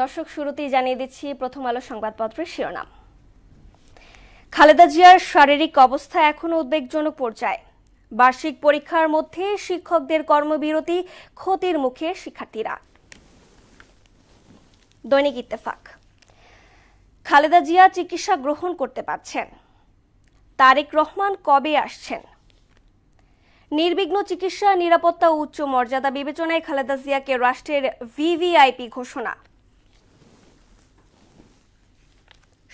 দর্শক শুরুতেই জানিয়ে দিচ্ছি প্রথম আলো সংবাদপত্রের শিরোনাম। খালেদা জিয়ার শারীরিক অবস্থা এখনো উদ্বেগজনক পর্যায়ে। বার্ষিক পরীক্ষার মধ্যে শিক্ষকদের কর্মবিরতি, ক্ষতির মুখে শিক্ষার্থীরা। দৈনিক ইত্তেফাক, খালেদা জিয়া চিকিৎসা গ্রহণ করতে পারছেন, তারেক রহমান কবে আসছেন? নির্বিঘ্ন চিকিৎসা, নিরাপত্তা ও উচ্চ মর্যাদা বিবেচনায় খালেদা জিয়াকে রাষ্ট্রের ভিভিআইপি ঘোষণা।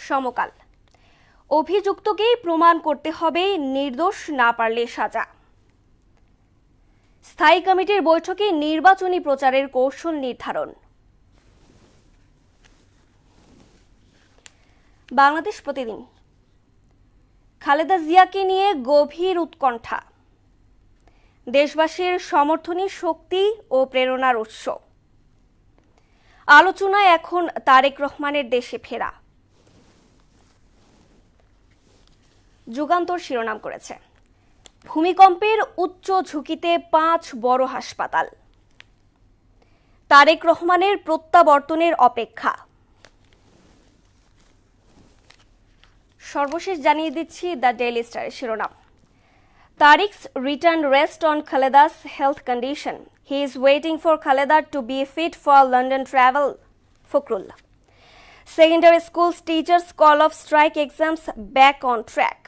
সমকাল, অভিযুক্তকেই প্রমাণ করতে হবে, নির্দোষ না পারলে সাজা। স্থায়ী কমিটির বৈঠকে নির্বাচনী প্রচারের কৌশল নির্ধারণ। বাংলাদেশ প্রতিদিন, খালেদা জিয়াকে নিয়ে গভীর উৎকণ্ঠা, দেশবাসীর সমর্থনই শক্তি ও প্রেরণার উৎস। আলোচনায় এখন তারেক রহমানের দেশে ফেরা। যুগান্তর শিরোনাম করেছে, ভূমিকম্পের উচ্চ ঝুঁকিতে 5 বড় হাসপাতাল, তারেক রহমানের প্রত্যাবর্তনের অপেক্ষা। সর্বশেষ জানিয়ে দিচ্ছি দ্য ডেইলি স্টারের শিরোনাম, Tariq's return rests on Khaleda's health condition. He is waiting for Khaleda to be fit for London travel. Fukrul. Secondary schools teachers call off strike exams back on track.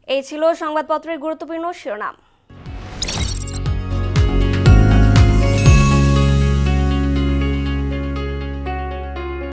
এই ছিল সংবাদপত্রের গুরুত্বপূর্ণ শিরোনাম।